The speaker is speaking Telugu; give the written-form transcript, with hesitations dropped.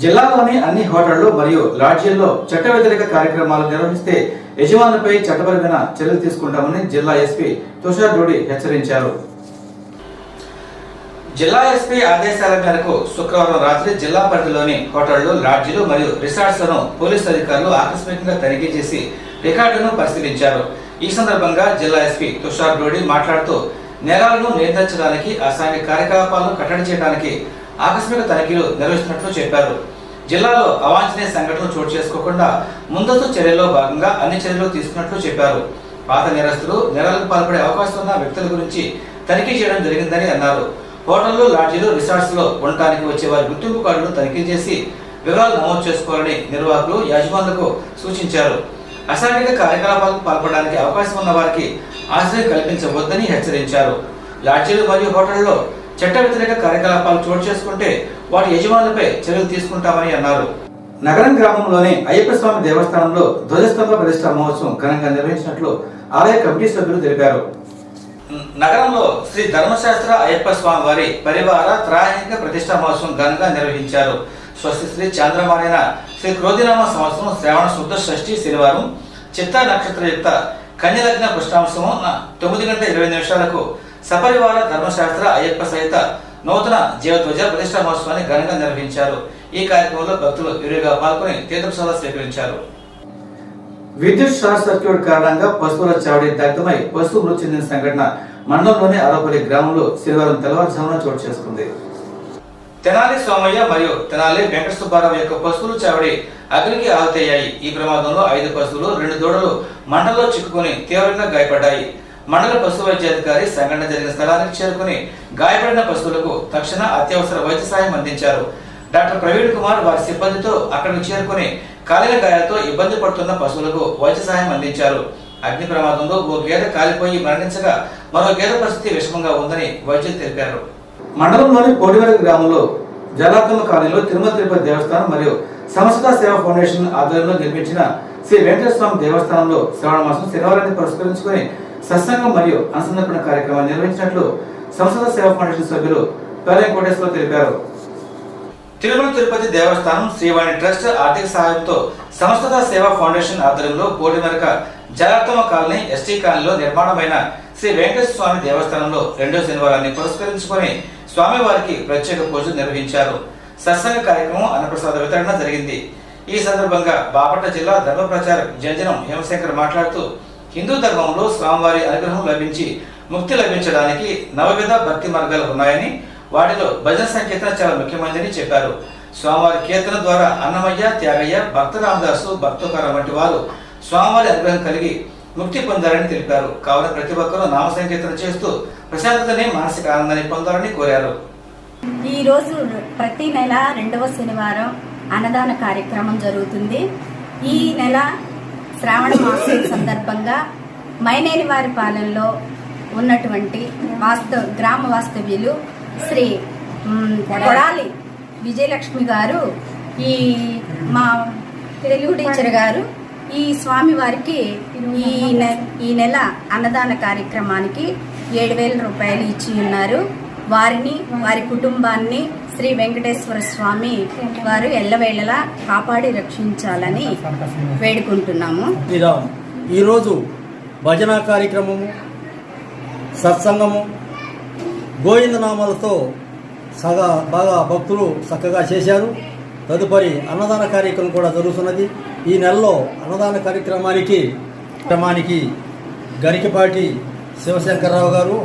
జిల్లాలోని అన్ని హోటళ్లు మరియు లాడ్జీల్లో చట్ట వ్యతిరేక కార్యక్రమాలు నిర్వహిస్తే యజమానులపై చట్టపరమైన చర్యలు తీసుకుంటామని జిల్లా ఎస్పీ తుషార్ డోడి హెచ్చరించారు. జిల్లా ఎస్పీ ఆదేశాల మేరకు శుక్రవారం రాత్రి జిల్లా పరిధిలోని హోటళ్లు, లాడ్జీలు మరియు రిసార్ట్స్లను పోలీసు అధికారులు ఆకస్మికంగా తనిఖీ చేసి రికార్డును పరిశీలించారు. ఈ సందర్భంగా జిల్లా ఎస్పీ తుషార్ డోడి మాట్లాడుతూ నేరాలను నియంత్రించడానికి, అసాంఘిక కార్యకలాపాలను కట్టడి చేయడానికి ఆకస్మిక తనిఖీలు నిర్వహిస్తున్నట్లు చెప్పారు. జిల్లాలో అవాంఛనీయ సంఘటనలు చోటు చేసుకోకుండా ముందస్తు చర్యల్లో భాగంగా అన్ని చర్యలు తీసుకున్నట్లు చెప్పారు. పాత నేరస్తులు, నేరాలకు పాల్పడే అవకాశం ఉన్న వ్యక్తుల గురించి తనిఖీ చేయడం జరిగిందని అన్నారు. హోటళ్లు, లాడ్జీలు, రిసార్ట్స్ లో ఉండటానికి వచ్చే వారి గుర్తింపు కార్డును తనిఖీ చేసి వివరాలు నమోదు చేసుకోవాలని నిర్వాహకులు, యాజమానులకు సూచించారు. అసాంఘిక కార్యకలాపాలకు పాల్పడడానికి అవకాశం ఉన్న వారికి ఆశ్రయం కల్పించవద్దని హెచ్చరించారు. లాడ్జీలు మరియు హోటళ్లలో చట్ట వ్యతిరేక కార్యకలాపాలు చోటు చేసుకుంటే వాటి యజమానులపై చర్యలు తీసుకుంటామని అన్నారు. నగరం గ్రామంలోని అయ్యప్ప స్వామి దేవస్థానంలో ధ్వజస్తంభ ప్రతిష్ఠా మహోత్సవం ఘనంగా నిర్వహించినట్లు ఆలయ కమిటీ సభ్యులు తెలిపారు. నగరంలో శ్రీ ధర్మశాస్త్ర అయ్యప్ప స్వామి వారి పరివార త్రాహిక ప్రతిష్ఠా మహోత్సవం ఘనంగా నిర్వహించారు. స్వస్తి శ్రీ చంద్రమానైన శ్రీ క్రోధినామ సంవత్సరం శ్రావణ శుద్ధ షష్ఠి శనివారం చిత్తా నక్షత్రయుక్త కన్యలగ్న పుష్టాంశము 9:20 సపరివార ధర్మశాస్త్ర అయ్యప్ప సహిత నూతన జీవధ్వజ ప్రతిష్ఠా మహోత్సవాన్ని ఘనంగా నిర్వహించారు. ఈ కార్యక్రమంలో భక్తులు విరివిగా పాల్గొని తీర్థప్రసాదాలు స్వీకరించారు. విద్యుత్ షార్ట్ సర్క్యూట్ కారణంగా పశువుల చావడి దగ్ధమై పశువు మృతి చెందిన సంఘటన మండలంలోని ఆరోపల్లి గ్రామంలో శనివారం తెల్లవారుజామున చోటు చేసుకుంది. తెనాలి సోమయ్య మరియు తెనాలి వెంకట సుబ్బారావు యొక్క పశువులు చావడి అగ్నికి ఆహుతయ్యాయి. ఈ ప్రమాదంలో 5 పశువులు, 2 దూడలు మంటల్లో చిక్కుకుని తీవ్రంగా గాయపడ్డాయి. మండల పశు వైద్యాధికారి సంఘటన జరిగిన స్థలానికి చేరుకుని గాయపడిన పశువులకు తక్షణ అత్యవసర వైద్య సాయం అందించారు. డాక్టర్ ప్రవీణ్ కుమార్ వారి సిబ్బందితో అక్కడికి చేరుకుని కాలిన గాయాలతో ఇబ్బంది పడుతున్న పశువులకు వైద్య సాయం అందించారు. అగ్ని ప్రమాదంలో ఓ గేదె కాలిపోయి మరణించగా మరో గేదె పరిస్థితి విషమంగా ఉందని వైద్యులు తెలిపారు. మండలంలోని కోడివెల గ్రామంలో జలాతమ్మ కాలనీలో తిరుమల తిరుపతి దేవస్థానం మరియు సమస్త సేవా ఫౌండేషన్ ఆధ్వర్యంలో నిర్మించిన శ్రీ వెంకటేశ్వర స్వామి దేవస్థానంలో శ్రావణ మాసం శనివారాన్ని పురస్కరించుకుని సత్సంగం మరియు అనుసంధాన కార్యక్రమాన్ని నిర్వహించినట్లు సమస్త సేవా ఫౌండేషన్ సభ్యులు పేరం కోటేశ్వరరావు తెలిపారు. తిరుమల తిరుపతి దేవస్థానం, శ్రీవాణి ట్రస్ట్ ఆర్థిక సహాయంతో సమస్త సేవా ఫౌండేషన్ ఆధ్వర్యంలో కోడిమెరక జలాతమ్మ కాలనీ, ఎస్టీ కాలనీలో నిర్మాణమైన శ్రీ వెంకటేశ్వర స్వామి దేవస్థానంలో 2వ శనివారాన్ని పురస్కరించుకొని స్వామివారికి ప్రత్యేక పూజలు నిర్వహించారు. సత్సంగ కార్యక్రమం, అన్నప్రసాద వితరణ జరిగింది. ఈ సందర్భంగా బాపట్ల జిల్లా ధర్మ ప్రచారక్ జంజనం హేమశంకర్ మాట్లాడుతూ హిందూ ధర్మంలో స్వామివారి అనుగ్రహం లభించి ముక్తి లభించడానికి నవవిధ భక్తి మార్గాలు ఉన్నాయని, వాటిలో భజన సంకీర్తన చాలా ముఖ్యమైనదని చెప్పారు. స్వామివారి కీర్తన ద్వారా అన్నమయ్య, త్యాగయ్య, భక్త రామదాసు, భక్తోకారం వంటి వారు స్వామివారి అనుగ్రహం కలిగి ముక్తి పొందారని తెలిపారు. కావున ప్రతి ఒక్కరూ నామ సంకీర్తన చేస్తూ ప్రశాంతతని, మానసిక ఆనందాన్ని పొందాలని కోరారు. ఈ రోజు ప్రతి నెల 2వ శనివారం అన్నదాన కార్యక్రమం జరుగుతుంది. ఈ నెల శ్రావణ మాసం సందర్భంగా మైనేని వారి పాలనలో ఉన్నటువంటి గ్రామ వాస్తవ్యులు శ్రీ కొడాలి విజయలక్ష్మి గారు, మా తెలుగు టీచర్ గారు ఈ స్వామి వారికి ఈ నెల అన్నదాన కార్యక్రమానికి 7,000 రూపాయలు ఇచ్చి ఉన్నారు. వారిని, వారి కుటుంబాన్ని శ్రీ వెంకటేశ్వర స్వామి వారు ఎల్లవేళలా కాపాడి రక్షించాలని వేడుకుంటున్నాము. ఈరోజు భజన కార్యక్రమము, సత్సంగము, గోవిందనామాలతో బాగా భక్తులు చక్కగా చేశారు. తదుపరి అన్నదాన కార్యక్రమం కూడా జరుగుతున్నది. ఈ నెలలో అన్నదాన కార్యక్రమానికి గరికపాటి శివశంకర్రావు గారు,